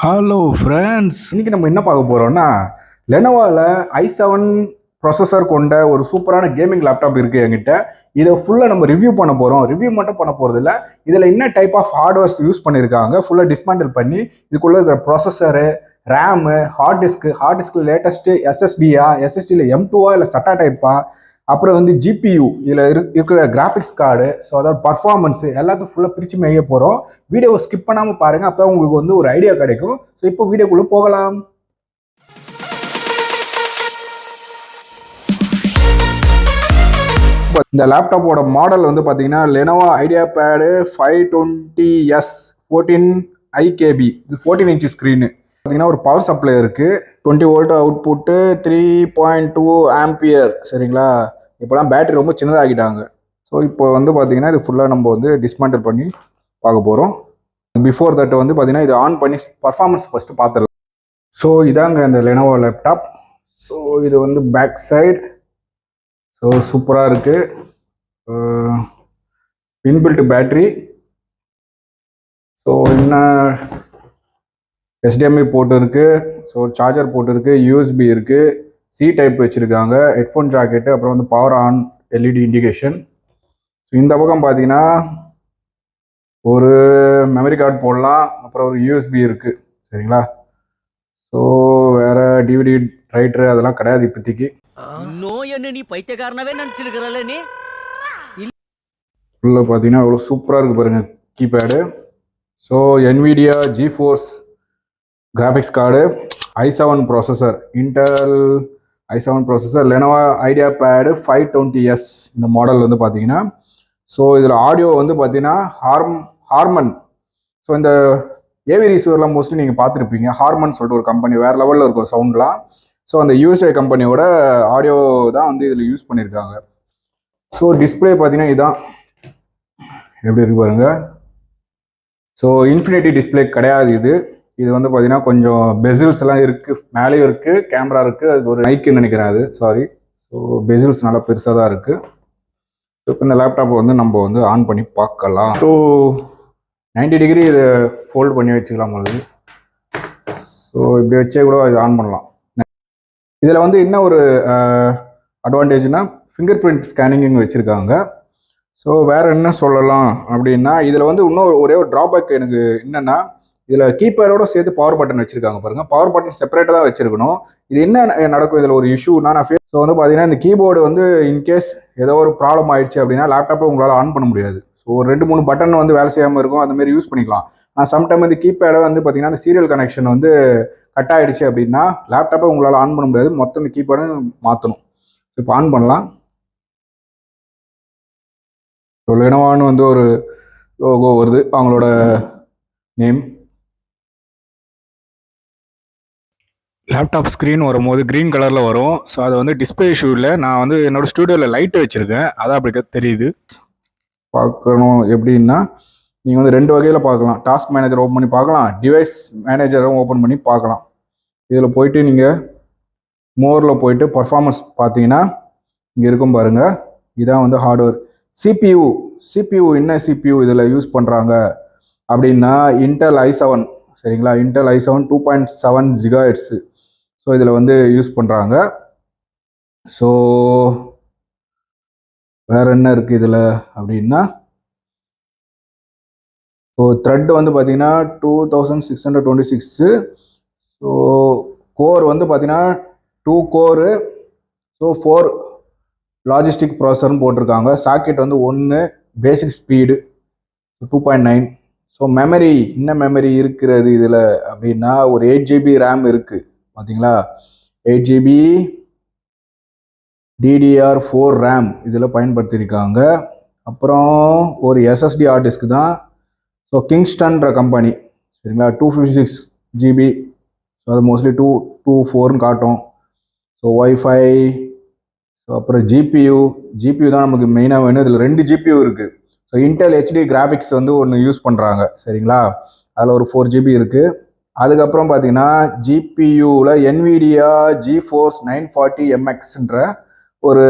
Hello friends, இன்னைக்கு நம்ம என்ன பார்க்க போறோம்னா லெனோவால i7 ப்ரொசஸர் கொண்ட ஒரு சூப்பரான கேமிங் லேப்டாப் இருக்கு என்கிட்ட. இதை ஃபுல்லாக நம்ம ரிவ்யூ பண்ண போறோம். ரிவ்யூ மட்டும் பண்ண போறது இல்லை, இதில் என்ன டைப் ஆஃப் ஹார்ட்வேர்ஸ் யூஸ் பண்ணியிருக்காங்க ஃபுல்லாக டிஸ்மேண்டில் பண்ணி இதுக்குள்ள இருக்கிற processor, RAM, hard disk latest எஸ்எஸ்டியா, எஸ்எஸ்டியில் M2 இல்லை சட்டா டைப்பா, அப்புறம் வந்து ஜிபியு, இதில் இருக்கிற கிராஃபிக்ஸ் கார்டு, ஸோ அதாவது பர்ஃபார்மன்ஸ் எல்லாத்தையும் ஃபுல்லாக பிரித்து மேய போகிறோம். வீடியோவை ஸ்கிப் பண்ணாமல் பாருங்கள், அப்போ உங்களுக்கு வந்து ஒரு ஐடியா கிடைக்கும். ஸோ இப்போ வீடியோக்குள்ளே போகலாம். இந்த லேப்டாப்போட மாடல் வந்து பார்த்தீங்கன்னா லெனோவா ஐடியாபேடு 520S 14 IKB. இது 14 இன்ச் ஸ்க்ரீனு. பார்த்தீங்கன்னா ஒரு பவர் சப்ளை இருக்குது, 20 வோல்ட் அவுட்புட்டு, 3.2 ஆம்பியர். சரிங்களா, இப்போலாம் பேட்டரி ரொம்ப சின்னதாகிட்டாங்க. ஸோ இப்போ வந்து பார்த்தீங்கன்னா இது ஃபுல்லாக நம்ம வந்து டிஸ்மேண்டில் பண்ணி பார்க்க போகிறோம். பிஃபோர் தட் வந்து பார்த்தீங்கன்னா இது ஆன் பண்ணி பர்ஃபார்மன்ஸ் ஃபஸ்ட்டு பார்த்துடலாம். ஸோ இதாங்க இந்த லெனோவா லேப்டாப். ஸோ இது வந்து பேக் சைடு. ஸோ சூப்பராக இருக்குது. Inbuilt battery. ஸோ என்ன HDMI போர்ட் இருக்குது, ஸோ சார்ஜர் போர்ட் இருக்குது, USB இருக்குது, C டைப் வச்சுருக்காங்க, ஹெட்ஃபோன் ஜாக்கெட்டு, அப்புறம் வந்து power on LED indication. So இந்த பக்கம் பார்த்தீங்கன்னா ஒரு மெமரி கார்டு போடலாம், அப்புறம் ஒரு USB இருக்குது. சரிங்களா, ஸோ வேறு DVD ரைட்டரு அதெல்லாம் கிடையாது இப்போதைக்கு. நீ பைத்தியக்காரனவே நினைச்சிருக்கிறல்ல நீ. உள்ள பார்த்தீங்கன்னா அவ்வளோ சூப்பராக இருக்குது பாருங்கள் keypad. So NVIDIA GeForce graphics card, i7 processor, Intel i7 processor, Lenovo IdeaPad 520S இந்த மாடல் வந்து பார்த்தீங்கன்னா. ஸோ இதில் ஆடியோ வந்து பார்த்தீங்கன்னா ஹார்மன். ஸோ இந்த ஏவி ரிசீவர்லாம் மோஸ்ட்லி நீங்கள் பார்த்துருப்பீங்க. ஹார்மன் சொல்லிட்டு ஒரு கம்பெனி, வேறு லெவலில் இருக்கும் சவுண்ட்லாம். ஸோ அந்த USA கம்பெனியோட ஆடியோ தான் வந்து இதில் யூஸ் பண்ணியிருக்காங்க. ஸோ டிஸ்பிளே பார்த்தீங்கன்னா இதான் எப்படி இருக்கு பாருங்க. ஸோ இன்ஃபினிட்டி டிஸ்பிளே கிடையாது இது. இது வந்து பார்த்தீங்கன்னா கொஞ்சம் பெசில்ஸ் எல்லாம் இருக்குது, மேலேயும் இருக்குது, கேமரா இருக்குது, அது ஒரு மைக்குன்னு நினைக்கிறேன் அது, சாரி. ஸோ பெசில்ஸ் நல்லா பெருசாக தான் இருக்குது. ஸோ இப்போ இந்த லேப்டாப்பை வந்து நம்ம வந்து ஆன் பண்ணி பார்க்கலாம். ஸோ 90 டிகிரி இதை ஃபோல்ட் பண்ணி வச்சுக்கலாம் பொழுது. ஸோ இப்படி வச்சே கூட இது ஆன் பண்ணலாம். இதில் வந்து என்ன ஒரு அட்வான்டேஜ்னா ஃபிங்கர் பிரிண்ட் ஸ்கேனிங் வச்சுருக்காங்க. ஸோ வேறு என்ன சொல்லலாம் அப்படின்னா, இதில் வந்து இன்னும் ஒரே ஒரு ட்ராபேக் எனக்கு என்னென்னா, இதில் கீபேடோட சேர்த்து பவர் பட்டன் வச்சுருக்காங்க பாருங்கள். பவர் பட்டன் செப்பரேட்டாக தான் வச்சுருக்கணும். இது என்ன நடக்கும் இதில் ஒரு இஷ்யூனா, ஸோ வந்து பார்த்தீங்கன்னா இந்த கீபோர்டு வந்து இன்கேஸ் ஏதோ ஒரு ப்ராப்ளம் ஆயிடுச்சு அப்படின்னா லேப்டாப்பை உங்களால் ஆன் பண்ண முடியாது. ஸோ ஒரு 2-3 பட்டன் வந்து வேலை செய்யாமல் இருக்கும், அந்த மாதிரி யூஸ் பண்ணிக்கலாம். ஆனால் சம்டைம் இந்த கீபேடை வந்து பார்த்தீங்கன்னா அந்த சீரியல் கனெக்ஷன் வந்து கட் ஆகிடுச்சு அப்படின்னா லேப்டாப்பை உங்களால் ஆன் பண்ண முடியாது, மொத்தம் இந்த கீபேடை மாற்றணும். இப்போ ஆன் பண்ணலாம். ஸோ லெனோவான்னு வந்து ஒரு லோகோ வருது, அவங்களோட நேம். லேப்டாப் ஸ்க்ரீன் வரும்போது க்ரீன் கலரில் வரும். ஸோ அது வந்து டிஸ்பிளே இஷ்யூ இல்லை, நான் வந்து என்னோடய ஸ்டூடியோவில் லைட்டு வச்சுருக்கேன், அதான் அப்படி தெரியுது. பார்க்கணும் எப்படின்னா நீங்கள் வந்து 2 வகையில் பார்க்கலாம். டாஸ்க் மேனேஜர் ஓப்பன் பண்ணி பார்க்கலாம், டிவைஸ் மேனேஜரும் ஓப்பன் பண்ணி பார்க்கலாம். இதில் போயிட்டு நீங்கள் மோரில் போயிட்டு பர்ஃபார்மன்ஸ் பார்த்தீங்கன்னா இங்கே இருக்கும் பாருங்கள். இதான் வந்து ஹார்ட்வேர். CPU என்ன CPU இதில் யூஸ் பண்ணுறாங்க அப்படின்னா இன்டெல் i7. சரிங்களா, இன்டெல் i7 2.7 GHz. ஸோ இதில் வந்து யூஸ் பண்ணுறாங்க. ஸோ வேறு என்ன இருக்குது இதில் அப்படின்னா, ஸோ த்ரெட் வந்து பார்த்தீங்கன்னா 2626. ஸோ கோர் வந்து பார்த்தீங்கன்னா 2 கோரு. ஸோ 4 லாஜிஸ்டிக் ப்ராசஸர்னு போட்டிருக்காங்க. சாக்கெட் வந்து 1, பேசிக் ஸ்பீடு 2.9. ஸோ மெமரி என்ன மெமரி இருக்கிறது இதில் அப்படின்னா ஒரு 8GB ரேம் இருக்குது பார்த்தீங்களா. 8GB DDR4 ரேம் இதில் பயன்படுத்தியிருக்காங்க. அப்புறம் ஒரு SSD ஹார்ட் டிஸ்க் தான். ஸோ கிங்ஸ்டன்ற கம்பெனி. சரிங்களா, 256GB. ஸோ அது மோஸ்ட்லி 224ன்னு காட்டும். So wifi. ஸோ அப்புறம் ஜிபியூ தான் நமக்கு மெயினாக வேணும். இதில் 2 GPU இருக்குது. ஸோ இன்டெல் HD கிராஃபிக்ஸ் வந்து ஒன்று யூஸ் பண்ணுறாங்க. சரிங்களா, அதில் ஒரு 4GB இருக்குது. அதுக்கப்புறம் பார்த்தீங்கன்னா ஜிபியூவில் NVIDIA GeForce 940MXன்ற ஒரு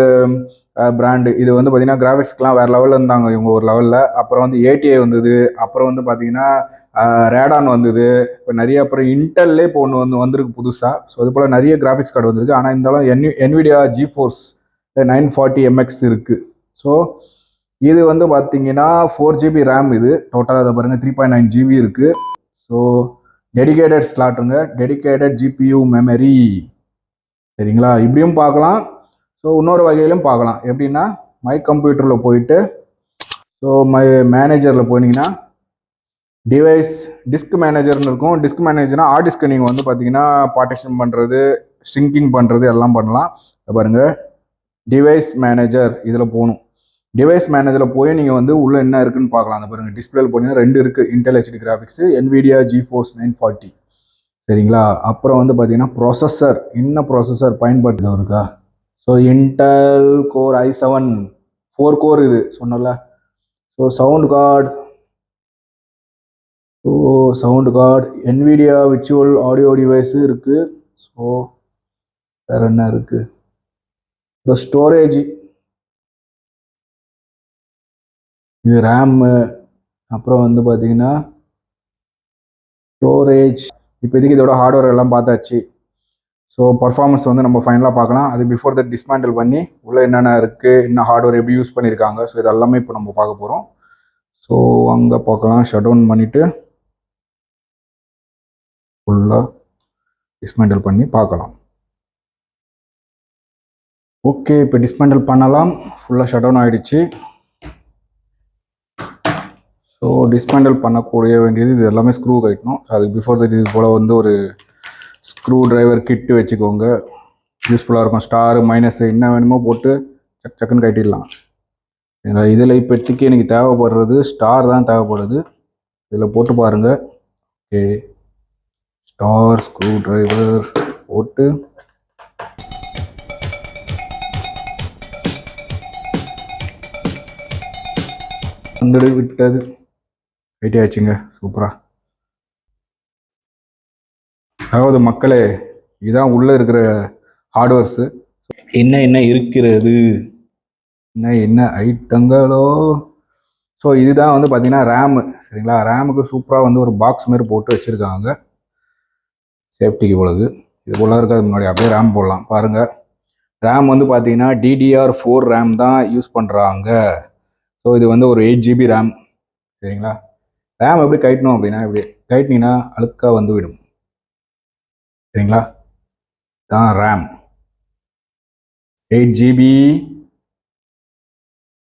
பிராண்டு. இது வந்து பார்த்தீங்கன்னா கிராஃபிக்ஸ்க்கெலாம் வேறு லெவலில் இருந்தாங்க இவங்க ஒரு லெவலில். அப்புறம் வந்து ATI வந்தது. அப்புறம் வந்து பார்த்தீங்கன்னா ரேடான் வந்தது. இப்போ நிறைய அப்புறம் இன்டெல்லே இப்போ ஒன்று வந்திருக்கு புதுசாக. ஸோ அது போல் நிறைய கிராஃபிக்ஸ் கார்டு வந்திருக்கு. ஆனால் இருந்தாலும் NVIDIA GeForce 940 MX இருக்குது. ஸோ இது வந்து பார்த்தீங்கன்னா 4GB ரேம். இது டோட்டலாக அதை பாருங்கள் 3.9 GB இருக்குது. ஸோ டெடிகேட்டட் ஸ்லாட்டுங்க, டெடிகேட்டட் GPU மெமரி. சரிங்களா, இப்படியும் பார்க்கலாம். ஸோ இன்னொரு வகையிலும் பார்க்கலாம். எப்படின்னா மை கம்ப்யூட்டரில் போயிட்டு ஸோ மை மேனேஜரில் போனீங்கன்னா டிவைஸ் டிஸ்க் மேனேஜர்னு இருக்கும். டிஸ்க் மேனேஜர்னா ஹார்ட் டிஸ்க்கு நீங்கள் வந்து பார்த்தீங்கன்னா பார்ட்டிஷன் பண்ணுறது, ஷ்ரிங்கிங் பண்ணுறது எல்லாம் பண்ணலாம். பாருங்கள் டிவைஸ் மேனேஜர் இதில் போகணும். டிவைஸ் மேனேஜரில் போய் நீங்கள் வந்து உள்ளே என்ன இருக்குன்னு பார்க்கலாம். அந்த பாருங்கள் டிஸ்பிளேல போனீங்கன்னா 2 இருக்குது, Intel HD graphics, NVIDIA GeForce 940. சரிங்களா, அப்புறம் வந்து பார்த்தீங்கன்னா ப்ராசஸர், என்ன ப்ராசஸர் பயன்படுத்தி இருக்கா. So Intel core i7 4 core இது சொன்னல. So sound card NVIDIA virtual audio device இருக்குது. ஸோ வேறு என்ன இருக்குது, இப்போ ஸ்டோரேஜ், இது ரேமு, அப்புறம் வந்து பார்த்தீங்கன்னா ஸ்டோரேஜ். இப்போதைக்கு இதோட ஹார்ட்வேர் எல்லாம் பார்த்தாச்சு. ஸோ பர்ஃபார்மன்ஸ் வந்து நம்ம ஃபைனலாக பார்க்கலாம். அது பிஃபோர் தட் டிஸ்மேண்டில் பண்ணி உள்ளே என்னென்ன இருக்குது, என்ன ஹார்ட்வேர் எப்படி யூஸ் பண்ணியிருக்காங்க, ஸோ இது எல்லாமே இப்போ நம்ம பார்க்க போகிறோம். ஸோ அங்கே பார்க்கலாம். ஷட் டவுன் பண்ணிவிட்டு ஃபுல்லாக டிஸ்மேண்டில் பண்ணி பார்க்கலாம். ஓகே, இப்போ டிஸ்மேண்டில் பண்ணலாம். ஃபுல்லாக ஷட் டவுன் ஆகிடுச்சு. ஸோ டிஸ்மேண்டில் பண்ணக்கூடிய வேண்டியது இது எல்லாமே ஸ்க்ரூ கட்டணும். அதுக்கு பிஃபோர் தட் இது போல் வந்து ஒரு ஸ்க்ரூ டிரைவர் கிட்டு வச்சுக்கோங்க, யூஸ்ஃபுல்லாக இருக்கும். ஸ்டாரு மைனஸ் என்ன வேணுமோ போட்டு சக்குன்னு கட்டிடலாம். இதில் இப்போதைக்கு எனக்கு தேவைப்படுறது ஸ்டார் தான் தேவைப்படுது. இதில் போட்டு பாருங்கள். ஓகே, ஸ்டார் ஸ்க்ரூ டிரைவர் போட்டு வந்துடு விட்டது வெயிட் ஆச்சுங்க. சூப்பராக. அதாவது மக்களே, இதுதான் உள்ளே இருக்கிற ஹார்ட்வேர்ஸு. என்ன இருக்கிறது, என்ன ஐட்டங்களோ. ஸோ இதுதான் வந்து பார்த்தீங்கன்னா ரேமு. சரிங்களா, ரேமுக்கு சூப்பராக வந்து ஒரு பாக்ஸ் மாதிரி போட்டு வச்சுருக்காங்க சேஃப்டிக்கு பொழுது. இது போல இருக்காது முன்னாடி. அப்படியே ரேம் போடலாம் பாருங்கள். ரேம் வந்து பார்த்தீங்கன்னா DDR4 ரேம் தான் யூஸ் பண்ணுறாங்க. ஸோ இது வந்து ஒரு 8GB ரேம். சரிங்களா, ரேம் எப்படி கட்டணும் அப்படின்னா, இப்படி கட்டினீங்கன்னா அழுக்காக வந்து விடும். சரிங்களா, தான் ரேம் 8GB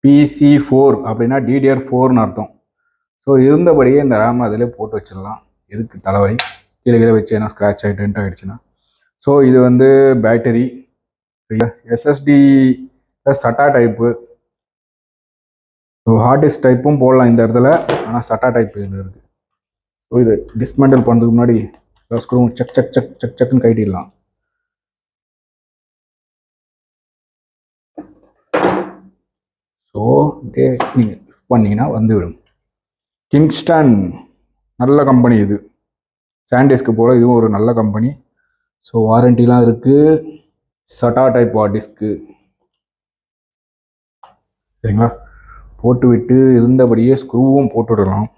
PC4 அப்படின்னா DDR4ன்னு அர்த்தம். ஸோ இருந்தபடியே இந்த ரேம் அதிலே போட்டு வச்சிடலாம். எதுக்கு தலைவலி, கீழே வச்சு ஏன்னா ஸ்க்ராட்ச் ஆகி டென்ட் ஆகிடுச்சுன்னா. ஸோ இது வந்து battery, SSD SATA type. So hard disk டைப்பும் போடலாம் இந்த இடத்துல, ஆனால் SATA டைப் இதில் இருக்குது. ஸோ இது டிஸ்மேண்டில் பண்ணுறதுக்கு முன்னாடி ஸ்க்ரூ சக்குன்னு கட்டிடலாம். ஸோ நீங்கள் பண்ணிங்கன்னா வந்துவிடும். கிங்ஸ்டன் நல்ல கம்பெனி இது. சாண்டிஸ்க்கு போல் இதுவும் ஒரு நல்ல கம்பெனி. ஸோ வாரண்டிலாம் இருக்குது. SATA type hard disk. சரிங்களா, போட்டு விட்டு இருந்தபடியே ஸ்க்ரூவும் போட்டு விடலாம்.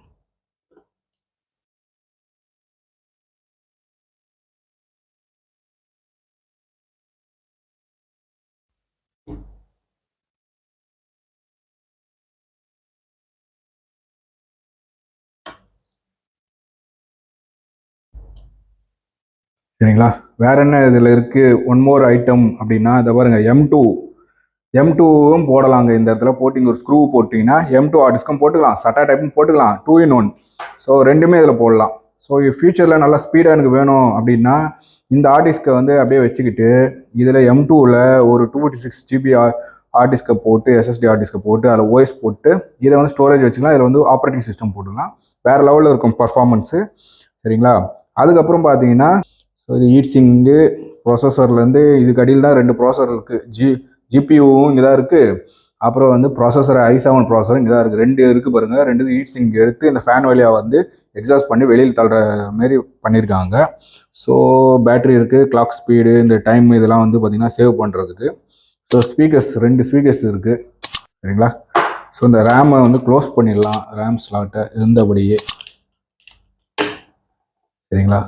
சரிங்களா, வேற என்ன இதில் இருக்குது, ஒன் மோர் ஐட்டம் அப்படின்னா இதை பாருங்கள். M2வும் போடலாங்க. இந்த இடத்துல போட்டு இங்கே ஒரு ஸ்க்ரூ போட்டிங்கன்னா M2 ஹார்ட் டிஸ்க்கும் போட்டுக்கலாம், SATA டைப்பும் போட்டுக்கலாம். 2 in 1. ஸோ ரெண்டுமே இதில் போடலாம். ஸோ ஃபியூச்சரில் நல்லா ஸ்பீடாக எனக்கு வேணும் அப்படின்னா இந்த ஹார்ட் டிஸ்க்கை வந்து அப்படியே வச்சுக்கிட்டு இதில் M2வில் ஒரு 256GB ஹார்ட் டிஸ்க்கை போட்டு, SSD ஹார்ட் டிஸ்க்கை போட்டு, அதில் OS போட்டு இதை வந்து ஸ்டோரேஜ் வச்சுக்கலாம். இதில் வந்து ஆப்ரேட்டிங் சிஸ்டம் போட்டுக்கலாம். வேறு லெவலில் இருக்கும் பர்ஃபார்மன்ஸு. சரிங்களா, அதுக்கப்புறம் பார்த்தீங்கன்னா ஸோ இது ஹீட்சிங்கு ப்ராசஸர்லேருந்து இதுக்கு அடியில் தான் 2 ப்ராசஸர் இருக்குது. GPUவும் இங்கே தான் இருக்குது. அப்புறம் வந்து ப்ராசஸர் i7 ப்ராசஸர் இங்கே தான் இருக்குது. 2 இருக்குது பாருங்கள். 2 ஹீட்சிங் எடுத்து இந்த ஃபேன் வழியாக வந்து எக்ஸாஸ்ட் பண்ணி வெளியில் தள்ளுற மாரி பண்ணியிருக்காங்க. ஸோ பேட்டரி இருக்குது, கிளாக் ஸ்பீடு, இந்த டைம் இதெல்லாம் வந்து பார்த்திங்கன்னா சேவ் பண்ணுறதுக்கு. ஸோ ஸ்பீக்கர்ஸ் 2 ஸ்பீக்கர்ஸ் இருக்குது. சரிங்களா, ஸோ இந்த ரேமை வந்து க்ளோஸ் பண்ணிடலாம். ரேம் ஸ்லாட்டை இருந்தபடியே சரிங்களா?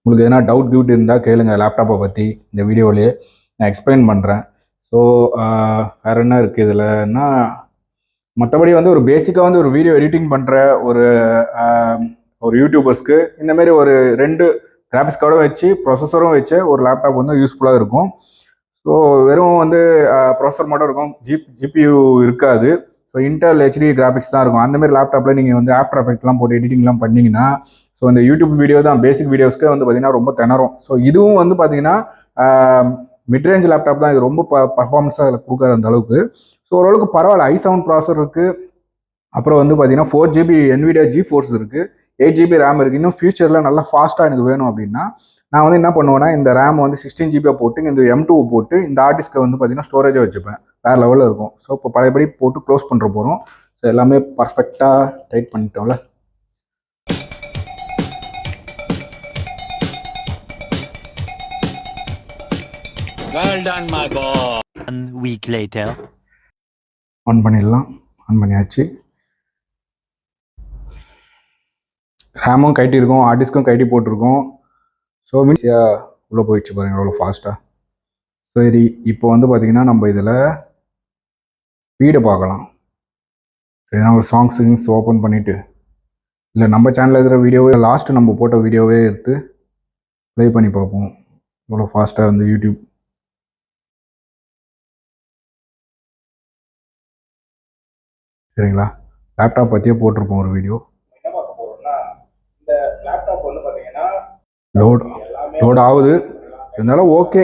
உங்களுக்கு எதனா டவுட் இருந்தால் கேளுங்க லேப்டாப்பை பற்றி இந்த வீடியோவிலேயே நான் எக்ஸ்பிளைன் பண்ணுறேன். ஸோ வேறு என்ன இருக்குது இதில்னா, மற்றபடி வந்து ஒரு பேசிக்காக வந்து ஒரு வீடியோ எடிட்டிங் பண்ணுற ஒரு ஒரு யூடியூபர்ஸ்க்கு இந்தமாரி ஒரு 2 கிராஃபிக்ஸ் கார்டும் வச்சு ப்ரொசஸரும் வச்சு ஒரு லேப்டாப் வந்து யூஸ்ஃபுல்லாக இருக்கும். ஸோ வெறும் வந்து ப்ராசஸர் மட்டும் இருக்கும், ஜிபியூ இருக்காது. ஸோ இன்டெல் ஹெச்டி கிராஃபிக்ஸ் தான் இருக்கும். அந்தமாரி லேப்டாப்பில் நீங்கள் வந்து ஆஃப்டர் எஃபெக்ட்லாம் போட்டு எடிட்டிங்லாம் பண்ணிங்கன்னா, ஸோ இந்த யூடியூப் வீடியோ தான் பேசிக் வீடியோஸ்க்கு வந்து பார்த்தீங்கன்னா ரொம்ப திணறும். ஸோ இதுவும் வந்து பார்த்தீங்கன்னா மிட்ரேஞ்ச் லேப்டாப் தான், இது ரொம்ப பர்ஃபார்மன்ஸாக அதில் கொடுக்காது அந்த அளவுக்கு. ஸோ ஓரளவுக்கு பரவாயில்ல. i7 ப்ராசஸர் இருக்குது. அப்புறம் வந்து பார்த்தீங்கன்னா 4GB NVIDIA GeForce இருக்குது, 8GB ரேம் இருக்குது. இன்னும் ஃபியூச்சரில் நல்லா ஃபாஸ்ட்டாக எனக்கு வேணும் அப்படின்னா நான் வந்து என்ன பண்ணுவேன்னா, இந்த ரேம் வந்து 16GB போட்டு இந்த M2 போட்டு இந்த ஆர்டிஸ்க்கு வந்து பார்த்தீங்கன்னா ஸ்டோரேஜாக வச்சுப்பேன். வேறு லெவலில் இருக்கும். ஸோ இப்போ பழையபடி போட்டு க்ளோஸ் பண்ணுற போகிறோம். ஸோ எல்லாமே பர்ஃபெக்டாக டைட் பண்ணிட்டோம்ல. Well done, my boy. 1 week later. On பண்ணிடலாம். ஆன் பண்ணியாச்சு. ரேமும் கைட்டி இருக்கும், ஹார்ட் டிஸ்க்கும் கைட்டி போட்டிருக்கோம். ஸோ மீன்ஸியாக உள்ளே போயிடுச்சு பாருங்கள் எவ்வளோ ஃபாஸ்ட்டாக. சரி, இப்போ வந்து பார்த்திங்கன்னா நம்ம இதில் ஸ்பீடை பார்க்கலாம். எதனா ஒரு சாங்ஸ் ஓப்பன் பண்ணிவிட்டு, இல்லை நம்ம சேனலில் இருக்கிற வீடியோவே லாஸ்ட்டு நம்ம போட்ட வீடியோவே எடுத்து ப்ளே பண்ணி பார்ப்போம் எவ்வளோ ஃபாஸ்ட்டாக வந்து யூடியூப். சரிங்களா? லேப்டாப் பற்றியே போட்டிருப்போம் ஒரு வீடியோ. என்ன பார்க்க போகிறோம்னா, இந்த லேப்டாப் வந்து பார்த்தீங்கன்னா லோட் ஆகுது. இருந்தாலும் ஓகே,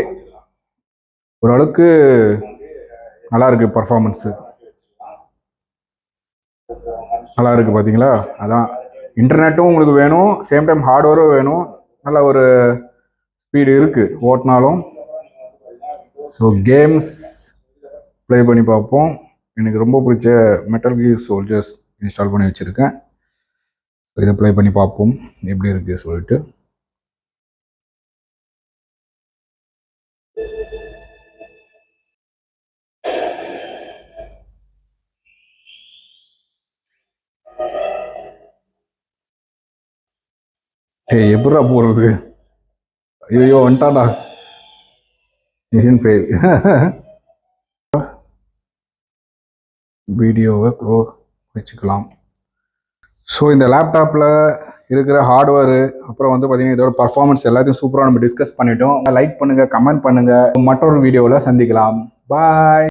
ஓரளவுக்கு நல்லா இருக்குது. பர்ஃபார்மன்ஸு நல்லா இருக்குது பார்த்தீங்களா? அதான் இன்டர்நெட்டும் உங்களுக்கு வேணும், சேம் டைம் ஹார்ட்வேரும் வேணும். நல்ல ஒரு ஸ்பீடு இருக்குது ஓட்டினாலும். ஸோ கேம்ஸ் ப்ளே பண்ணி பார்ப்போம். எனக்கு ரொம்ப பிடிச்ச மெட்டல் கியர் சோல்ஜர்ஸ் இன்ஸ்டால் பண்ணி வச்சுருக்கேன். இதை ப்ளே பண்ணி பார்ப்போம் எப்படி இருக்குது சொல்லிட்டு. எப்படா போடுறது? ஐயோ வந்துட்டாடா, மிஷின் ஃபெயில். வீடியோவை க்ளோஸ் வச்சுக்கலாம். ஸோ இந்த லேப்டாப்பில் இருக்கிற ஹார்ட்வேரு, அப்புறம் வந்து பார்த்தீங்கன்னா இதோட பர்ஃபார்மன்ஸ் எல்லாத்தையும் சூப்பராக நம்ம டிஸ்கஸ் பண்ணிட்டோம். லைக் பண்ணுங்கள், கமெண்ட் பண்ணுங்கள். மற்றொரு வீடியோவில் சந்திக்கலாம். பாய்.